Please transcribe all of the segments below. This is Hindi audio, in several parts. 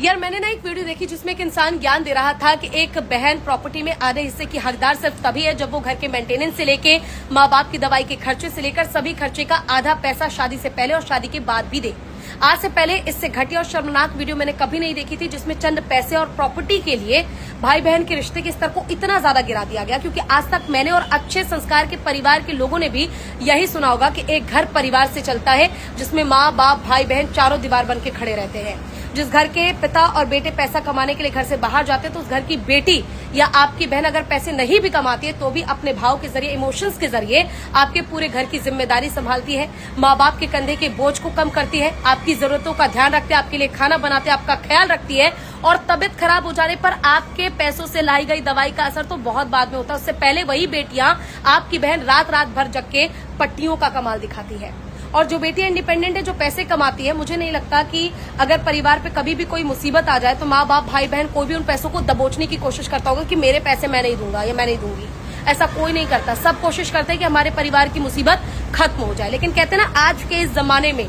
यार मैंने ना एक वीडियो देखी जिसमें एक इंसान ज्ञान दे रहा था कि एक बहन प्रॉपर्टी में आधे हिस्से की हकदार सिर्फ तभी है जब वो घर के मेंटेनेंस से लेके माँ बाप की दवाई के खर्चे से लेकर सभी खर्चे का आधा पैसा शादी से पहले और शादी के बाद भी दे। आज से पहले इससे घटिया और शर्मनाक वीडियो मैंने कभी नहीं देखी थी जिसमें चंद पैसे और प्रॉपर्टी के लिए भाई बहन के रिश्ते के स्तर को इतना ज्यादा गिरा दिया गया। क्योंकि आज तक मैंने और अच्छे संस्कार के परिवार के लोगों ने भी यही सुना होगा कि एक घर परिवार से चलता है जिसमें माँ बाप भाई बहन चारों दीवार बन के खड़े रहते हैं। जिस घर के पिता और बेटे पैसा कमाने के लिए घर से बाहर जाते हैं तो उस घर की बेटी या आपकी बहन अगर पैसे नहीं भी कमाती है तो भी अपने भाव के जरिए, इमोशंस के जरिए आपके पूरे घर की जिम्मेदारी संभालती है, माँ बाप के कंधे के बोझ को कम करती है, आपकी जरूरतों का ध्यान रखती है, आपके लिए खाना बनाते हैं, आपका ख्याल रखती है। और तबीयत खराब हो जाने पर आपके पैसों से लाई गई दवाई का असर तो बहुत बाद में होता है। उससे पहले वही बेटियां, आपकी बहन रात रात भर जग के पट्टियों का कमाल दिखाती है। और जो बेटियां इंडिपेंडेंट है, जो पैसे कमाती है, मुझे नहीं लगता कि अगर परिवार पे कभी भी कोई मुसीबत आ जाए तो माँ बाप भाई बहन कोई भी उन पैसों को दबोचने की कोशिश करता होगा कि मेरे पैसे मैं नहीं दूंगा या मैं नहीं दूंगी। ऐसा कोई नहीं करता। सब कोशिश करते हैं कि हमारे परिवार की मुसीबत खत्म हो जाए। लेकिन कहते हैं ना, आज के इस जमाने में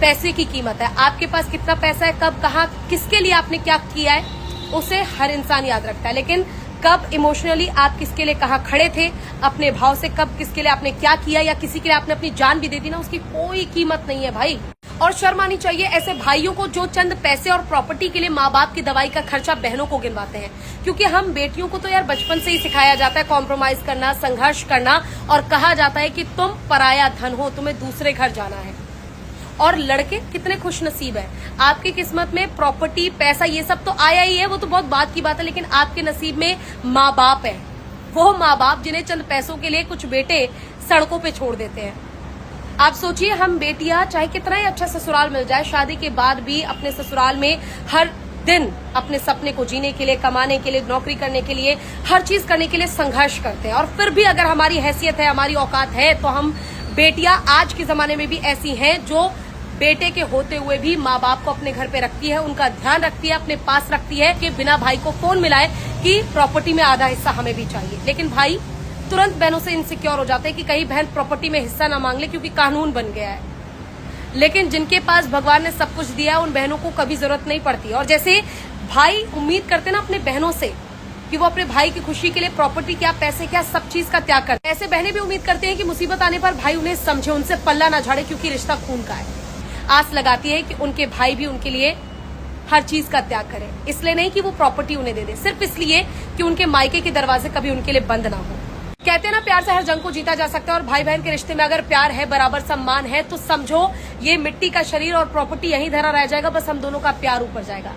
पैसे की कीमत है। आपके पास कितना पैसा है, कब कहाँ किसके लिए आपने क्या किया है, उसे हर इंसान याद रखता है। लेकिन कब इमोशनली आप किसके लिए कहाँ खड़े थे, अपने भाव से कब किसके लिए आपने क्या किया या किसी के लिए आपने अपनी जान भी दे दी ना, उसकी कोई कीमत नहीं है भाई। और शर्म आनी चाहिए ऐसे भाइयों को जो चंद पैसे और प्रॉपर्टी के लिए माँ बाप की दवाई का खर्चा बहनों को गिनवाते हैं। क्योंकि हम बेटियों को तो यार बचपन से ही सिखाया जाता है कॉम्प्रोमाइज करना, संघर्ष करना, और कहा जाता है कि तुम पराया धन हो, तुम्हें दूसरे घर जाना है। और लड़के कितने खुश नसीब है, आपकी किस्मत में प्रॉपर्टी, पैसा, ये सब तो आया ही है, वो तो बहुत बात की बात है। लेकिन आपके नसीब में माँ बाप है, वो माँ बाप जिन्हें चंद पैसों के लिए कुछ बेटे सड़कों पे छोड़ देते हैं। आप सोचिए, हम बेटियां चाहे कितना ही अच्छा ससुराल मिल जाए, शादी के बाद भी अपने ससुराल में हर दिन अपने सपने को जीने के लिए, कमाने के लिए, नौकरी करने के लिए, हर चीज करने के लिए संघर्ष करते हैं। और फिर भी अगर हमारी हैसियत है, हमारी औकात है, तो हम बेटियां आज के जमाने में भी ऐसी हैं जो बेटे के होते हुए भी माँ बाप को अपने घर पे रखती है, उनका ध्यान रखती है, अपने पास रखती है कि बिना भाई को फोन मिलाए कि प्रॉपर्टी में आधा हिस्सा हमें भी चाहिए। लेकिन भाई तुरंत बहनों से इनसिक्योर हो जाते हैं कि कहीं बहन प्रॉपर्टी में हिस्सा ना मांग ले, क्योंकि कानून बन गया है। लेकिन जिनके पास भगवान ने सब कुछ दिया है उन बहनों को कभी जरूरत नहीं पड़ती। और जैसे भाई उम्मीद करते ना अपने बहनों से कि वो अपने भाई की खुशी के लिए प्रॉपर्टी क्या, पैसे क्या, सब चीज का त्याग करते हैं, ऐसे बहनें भी उम्मीद करते हैं कि मुसीबत आने पर भाई उन्हें समझे, उनसे पल्ला ना झाड़े, क्योंकि रिश्ता खून का है। आस लगाती है कि उनके भाई भी उनके लिए हर चीज का त्याग करें। इसलिए नहीं कि वो प्रॉपर्टी उन्हें दे दे, सिर्फ इसलिए कि उनके मायके के दरवाजे कभी उनके लिए बंद ना हो। कहते हैं ना, प्यार से हर जंग को जीता जा सकता है। और भाई बहन के रिश्ते में अगर प्यार है, बराबर सम्मान है, तो समझो ये मिट्टी का शरीर और प्रॉपर्टी यहीं धरा रह जाएगा, बस हम दोनों का प्यार ऊपर जाएगा।